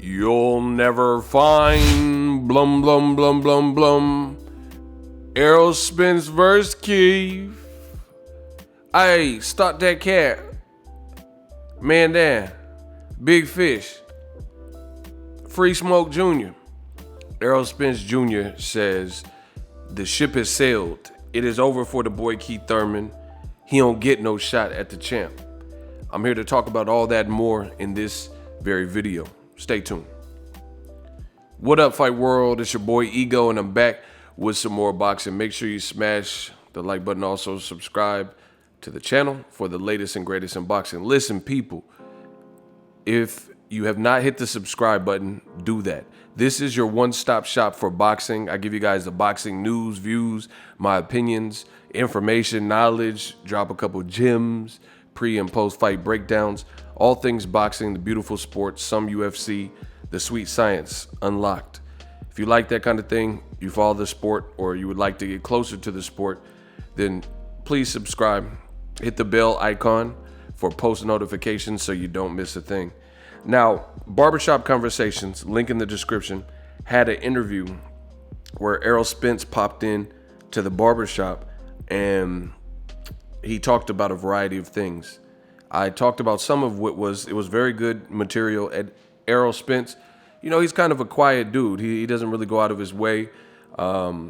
You'll never find blum blum blum blum blum. Errol Spence vs. Keith. Hey, stop that cat. Man down. Big Fish. Free Smoke Jr. Errol Spence Jr. says the ship has sailed. It is over for the boy Keith Thurman. He don't get no shot at the champ. I'm here to talk about all that and more in this very video. Stay tuned. What up, Fight World? It's your boy Ego, and I'm back with some more boxing. Make sure you smash the like button. Also, subscribe to the channel for the latest and greatest in boxing. Listen, people, if you have not hit the subscribe button, do that. This is your one-stop shop for boxing. I give you guys the boxing news, views, my opinions, information, knowledge, drop a couple gems, pre and post-fight breakdowns, all things boxing, the beautiful sport, some UFC, the sweet science unlocked. If you like that kind of thing, you follow the sport, or you would like to get closer to the sport, then please subscribe. Hit the bell icon for post notifications so you don't miss a thing. Now, Barbershop Conversations, link in the description, had an interview where Errol Spence popped in to the barbershop and he talked about a variety of things. I talked about some of what was very good material. At Errol Spence, you know, he's kind of a quiet dude. He doesn't really go out of his way. I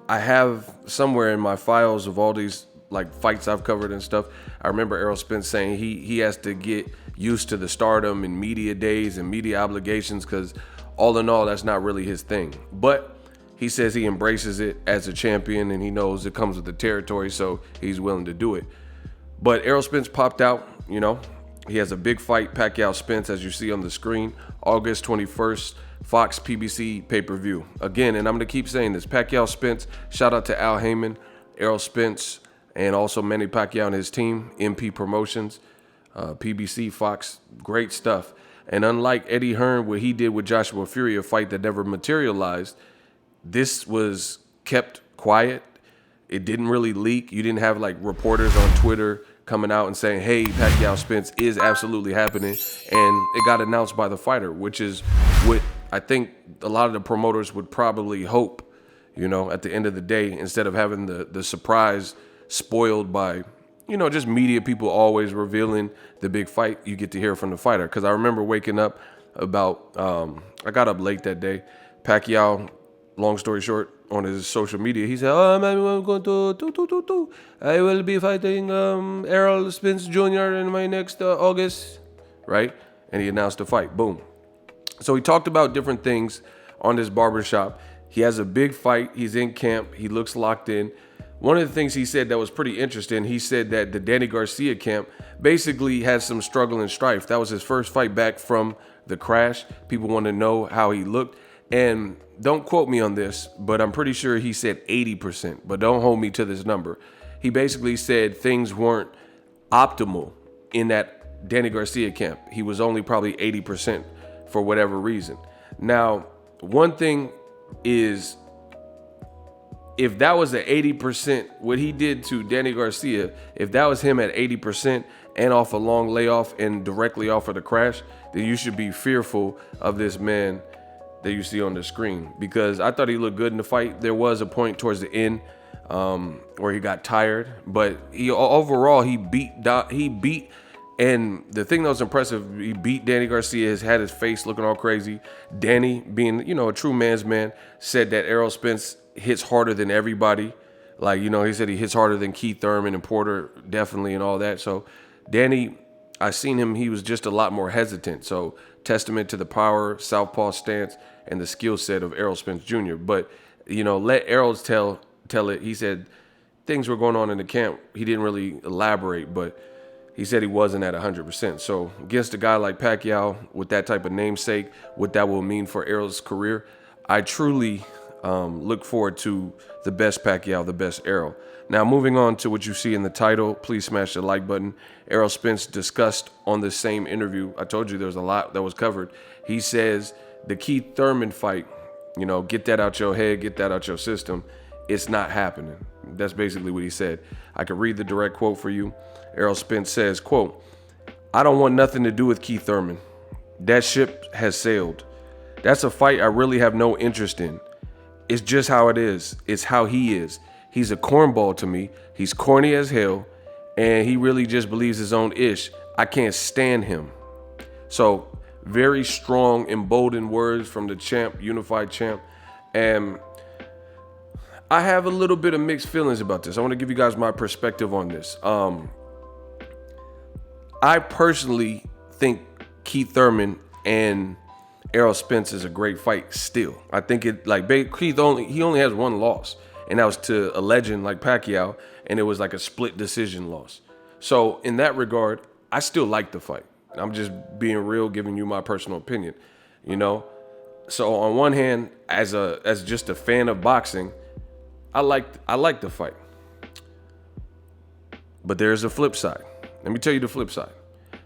have somewhere in my files of all these like fights I've covered and stuff, I remember Errol Spence saying he has to get used to the stardom and media days and media obligations, because all in all, that's not really his thing. But he says he embraces it as a champion, and he knows it comes with the territory, so he's willing to do it. But Errol Spence popped out, you know. He has a big fight, Pacquiao-Spence, as you see on the screen, August 21st, Fox PBC pay-per-view. Again, and I'm going to keep saying this, Pacquiao-Spence, shout out to Al Heyman, Errol Spence, and also Manny Pacquiao and his team, MP Promotions, PBC, Fox, great stuff. And unlike Eddie Hearn, what he did with Joshua Fury, a fight that never materialized, this was kept quiet. It didn't really leak. You didn't have like reporters on Twitter coming out and saying, hey, Pacquiao Spence is absolutely happening. And it got announced by the fighter, which is what I think a lot of the promoters would probably hope, you know, at the end of the day, instead of having the surprise spoiled by, you know, just media people always revealing the big fight. You get to hear from the fighter. Because I remember waking up about, I got up late that day. Pacquiao, long story short, on his social media, he said, I'm going to, I will be fighting Errol Spence Jr. in my next August, right? And he announced the fight, boom. So he talked about different things on this barbershop. He has a big fight. He's in camp. He looks locked in. One of the things he said that was pretty interesting, he said that the Danny Garcia camp basically had some struggle and strife. That was his first fight back from the crash. People want to know how he looked. And don't quote me on this, but I'm pretty sure he said 80%, but don't hold me to this number. He basically said things weren't optimal in that Danny Garcia camp. He was only probably 80% for whatever reason. Now, one thing is, if that was at 80%, what he did to Danny Garcia, if that was him at 80% and off a long layoff and directly off of the crash, then you should be fearful of this man that you see on the screen, because I thought he looked good in the fight. There was a point towards the end where he got tired, but overall he beat, and the thing that was impressive, he beat Danny Garcia, had his face looking all crazy. Danny, being, you know, a true man's man, said that Errol Spence hits harder than everybody. Like, you know, he said he hits harder than Keith Thurman and Porter, definitely, and all that. So Danny, I seen him, he was just a lot more hesitant. So testament to the power, southpaw stance, and the skill set of Errol Spence Jr. But, you know, let Errol tell it. He said things were going on in the camp. He didn't really elaborate, but he said he wasn't at 100%. So against a guy like Pacquiao with that type of namesake, what that will mean for Errol's career, I truly look forward to the best Pacquiao, the best Errol. Now, moving on to what you see in the title, please smash the like button. Errol Spence discussed on the same interview, I told you there was a lot that was covered. He says the Keith Thurman fight, you know, get that out your head, get that out your system. It's not happening. That's basically what he said. I can read the direct quote for you. Errol Spence says, quote, I don't want nothing to do with Keith Thurman. That ship has sailed. That's a fight I really have no interest in. It's just how it is. It's how he is. He's a cornball to me. He's corny as hell, and he really just believes his own ish. I can't stand him. So very strong, emboldened words from the champ, unified champ. And I have a little bit of mixed feelings about this. I want to give you guys my perspective on this. I personally think Keith Thurman and Errol Spence is a great fight still. I think it, like, Keith only has one loss, and that was to a legend like Pacquiao, and it was like a split decision loss. So in that regard, I still like the fight. I'm just being real, giving you my personal opinion, you know? So on one hand, as just a fan of boxing, I like the fight. But there's a flip side. Let me tell you the flip side.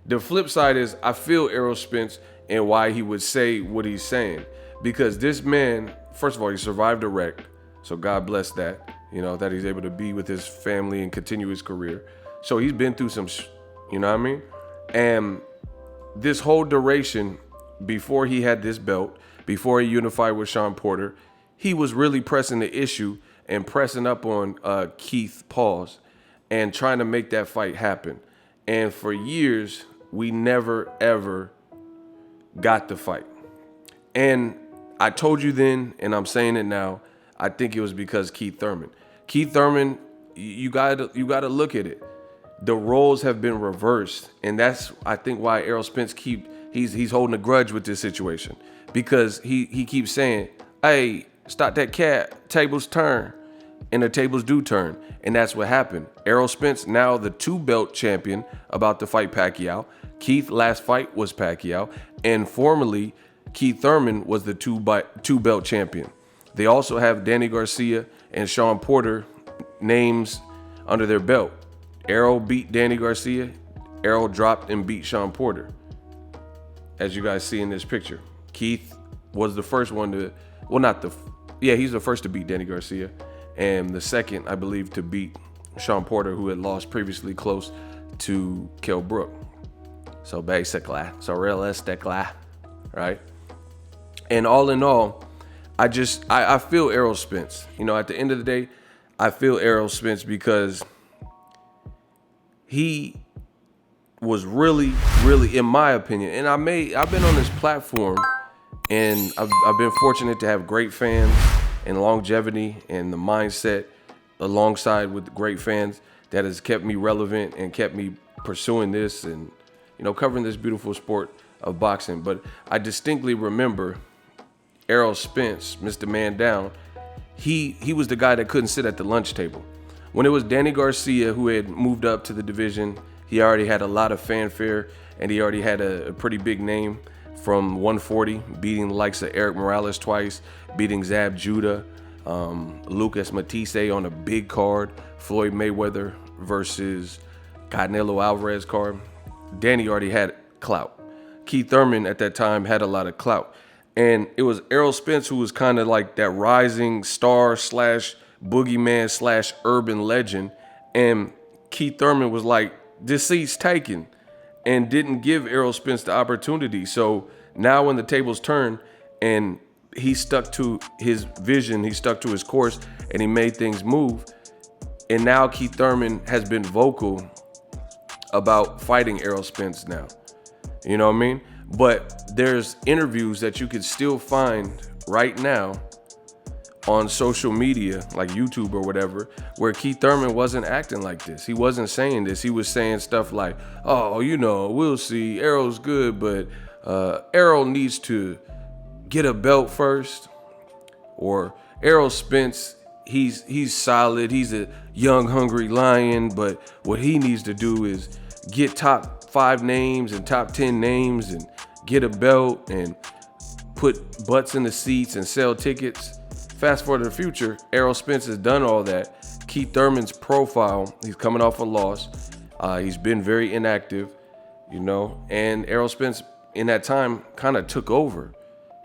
The flip side is I feel Errol Spence and why he would say what he's saying. Because this man, first of all, he survived a wreck. So God bless that, you know, that he's able to be with his family and continue his career. So he's been through some, you know what I mean? And this whole duration, before he had this belt, before he unified with Sean Porter, he was really pressing the issue and pressing up on Keith Paws and trying to make that fight happen. And for years, we never, ever got the fight. And I told you then, and I'm saying it now, I think it was because Keith Thurman. Keith Thurman, you gotta look at it. The roles have been reversed, and that's, I think, why Errol Spence he's holding a grudge with this situation, because he keeps saying, "Hey, stop that cat, tables turn," and the tables do turn, and that's what happened. Errol Spence, now the 2-belt champion, about to fight Pacquiao. Keith last fight was Pacquiao, and formerly Keith Thurman was the 2-belt champion. They also have Danny Garcia and Sean Porter names under their belt. Errol beat Danny Garcia. Errol dropped and beat Sean Porter, as you guys see in this picture. Keith was the first one to, he's the first to beat Danny Garcia, and the second, I believe, to beat Sean Porter, who had lost previously close to Kell Brook. So basically, realistically, right? And all in all, I feel Errol Spence. You know, at the end of the day, I feel Errol Spence because he was really, really, in my opinion, and I've been on this platform, and I've been fortunate to have great fans and longevity and the mindset alongside with great fans that has kept me relevant and kept me pursuing this and, you know, covering this beautiful sport of boxing. But I distinctly remember Errol Spence, Mr. Man Down, he was the guy that couldn't sit at the lunch table. When it was Danny Garcia who had moved up to the division, he already had a lot of fanfare, and he already had a pretty big name from 140, beating the likes of Eric Morales twice, beating Zab Judah, Lucas Matisse on a big card, Floyd Mayweather versus Canelo Alvarez card. Danny already had clout. Keith Thurman at that time had a lot of clout. And it was Errol Spence who was kind of like that rising star / boogeyman / urban legend. And Keith Thurman was like, this seat's taken, and didn't give Errol Spence the opportunity. So now when the tables turn and he stuck to his vision, he stuck to his course, and he made things move. And now Keith Thurman has been vocal about fighting Errol Spence now. You know what I mean? But there's interviews that you could still find right now on social media, like YouTube or whatever, where Keith Thurman wasn't acting like this. He wasn't saying this. He was saying stuff like, oh, you know, we'll see. Errol's good, but Errol needs to get a belt first. Or Errol Spence, he's solid. He's a young, hungry lion, but what he needs to do is get top 5 names and top 10 names and get a belt and put butts in the seats and sell tickets. Fast forward to the future, Errol Spence has done all that. Keith Thurman's profile, he's coming off a loss. He's been very inactive, you know, and Errol Spence in that time kind of took over.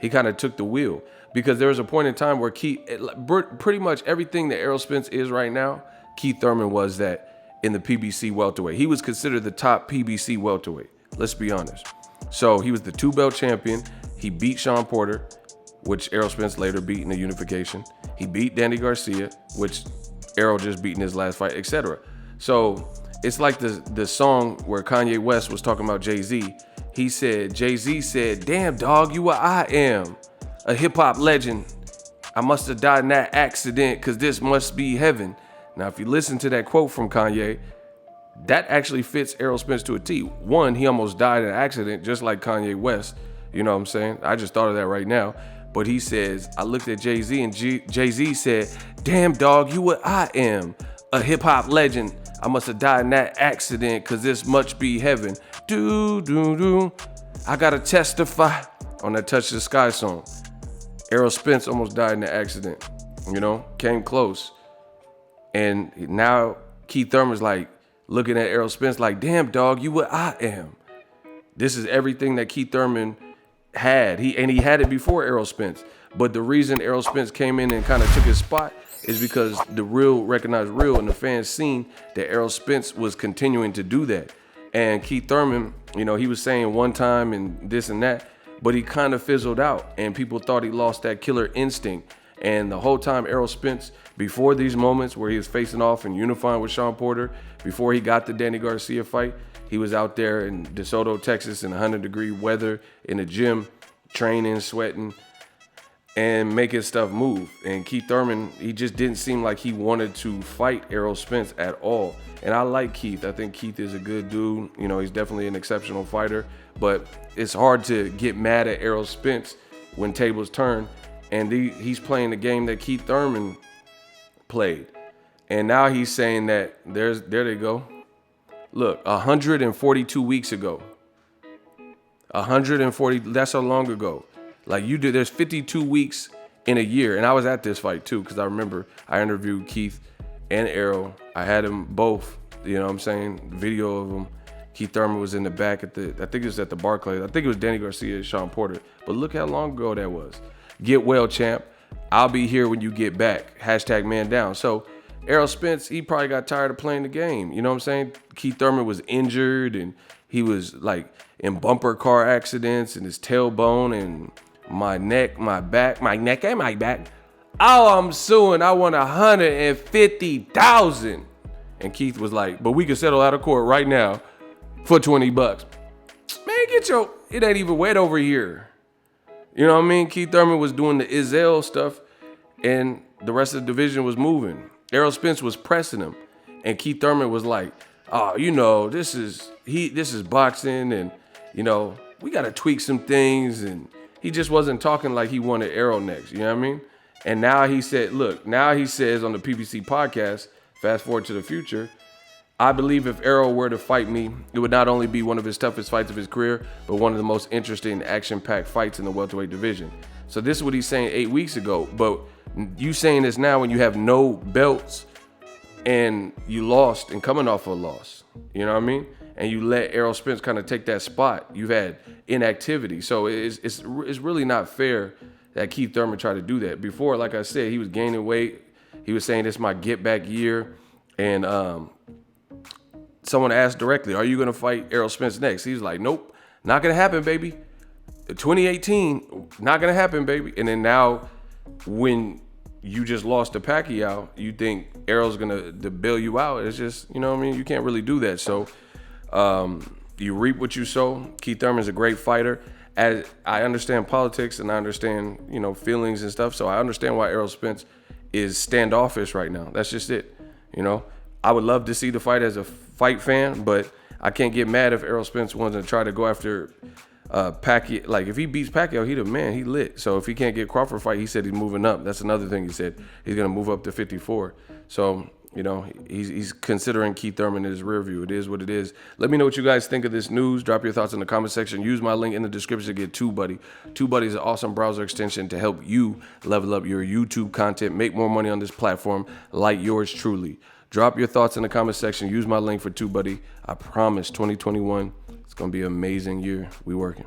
He kind of took the wheel, because there was a point in time where pretty much everything that Errol Spence is right now, Keith Thurman was that in the PBC welterweight. He was considered the top PBC welterweight. Let's be honest. So he was the 2-belt champion. He beat Sean Porter. which Errol Spence later beat in the unification. He beat Danny Garcia, which Errol just beat in his last fight, etc. So it's like the song where Kanye West was talking about Jay-Z. Jay-Z said, damn dog, you what I am, a hip hop legend. I must have died in that accident because this must be heaven. Now, if you listen to that quote from Kanye, that actually fits Errol Spence to a T. One, he almost died in an accident, just like Kanye West. You know what I'm saying? I just thought of that right now. But he says, I looked at Jay-Z and Jay-Z said, damn dog, you what I am, a hip hop legend. I must have died in that accident because this must be heaven. Do. I gotta testify on that Touch the Sky song. Errol Spence almost died in the accident, came close. And now Keith Thurman's like looking at Errol Spence like, damn dog, you what I am. This is everything that Keith Thurman had. He had it before Errol Spence. But the reason Errol Spence came in and kind of took his spot is because the real recognized real and the fans seen that Errol Spence was continuing to do that. And Keith Thurman, he was saying one time and this and that, but he kind of fizzled out and people thought he lost that killer instinct. And the whole time Errol Spence, before these moments where he was facing off and unifying with Shawn Porter, before he got the Danny Garcia fight, he was out there in DeSoto, Texas in 100-degree weather in the gym, training, sweating, and making stuff move. And Keith Thurman, he just didn't seem like he wanted to fight Errol Spence at all. And I like Keith. I think Keith is a good dude. He's definitely an exceptional fighter. But it's hard to get mad at Errol Spence when tables turn. And he's playing the game that Keith Thurman played. And now he's saying that there they go. Look, 142 weeks ago. 140, that's how long ago. Like there's 52 weeks in a year. And I was at this fight too, because I remember I interviewed Keith and Errol. I had them both, video of them. Keith Thurman was in the back I think it was at the Barclays. I think it was Danny Garcia and Shawn Porter. But look how long ago that was. Get well, champ. I'll be here when you get back. # man down. So Errol Spence, he probably got tired of playing the game. You know what I'm saying? Keith Thurman was injured and he was like in bumper car accidents and his tailbone and my neck and my back. Oh, I'm suing. I want $150,000. And Keith was like, but we can settle out of court right now for $20. Man, it ain't even wet over here. You know what I mean? Keith Thurman was doing the Izzel stuff and the rest of the division was moving. Errol Spence was pressing him. And Keith Thurman was like, oh, this is boxing and, we got to tweak some things. And he just wasn't talking like he wanted Errol next. You know what I mean? And now he says on the PBC podcast, fast forward to the future, I believe if Errol were to fight me, it would not only be one of his toughest fights of his career, but one of the most interesting action-packed fights in the welterweight division. So this is what he's saying 8 weeks ago. But you saying this now when you have no belts and you lost and coming off a loss, you know what I mean? And you let Errol Spence kind of take that spot. You've had inactivity. So it's really not fair that Keith Thurman tried to do that. Before, like I said, he was gaining weight. He was saying this is my get back year. And someone asked directly, are you going to fight Errol Spence next? He's like, nope, not going to happen, baby. 2018, not going to happen, baby. And then now when you just lost to Pacquiao, you think Errol's going to bail you out. It's just, you can't really do that. So you reap what you sow. Keith Thurman's a great fighter. As I understand politics and I understand, feelings and stuff. So I understand why Errol Spence is standoffish right now. That's just it. I would love to see the fight as a fight fan, but I can't get mad if Errol Spence wants to try to go after Pacquiao. Like if he beats Pacquiao, he the man, he lit. So if he can't get Crawford fight, he said he's moving up. That's another thing he said. He's gonna move up to 54. So he's considering Keith Thurman in his rear view. It is what it is. Let me know what you guys think of this news. Drop your thoughts in the comment section. Use my link in the description to get TubeBuddy. TubeBuddy is an awesome browser extension to help you level up your YouTube content, make more money on this platform like yours truly. Drop your thoughts in the comment section. Use my link for TubeBuddy. I promise 2021, it's going to be an amazing year. We working.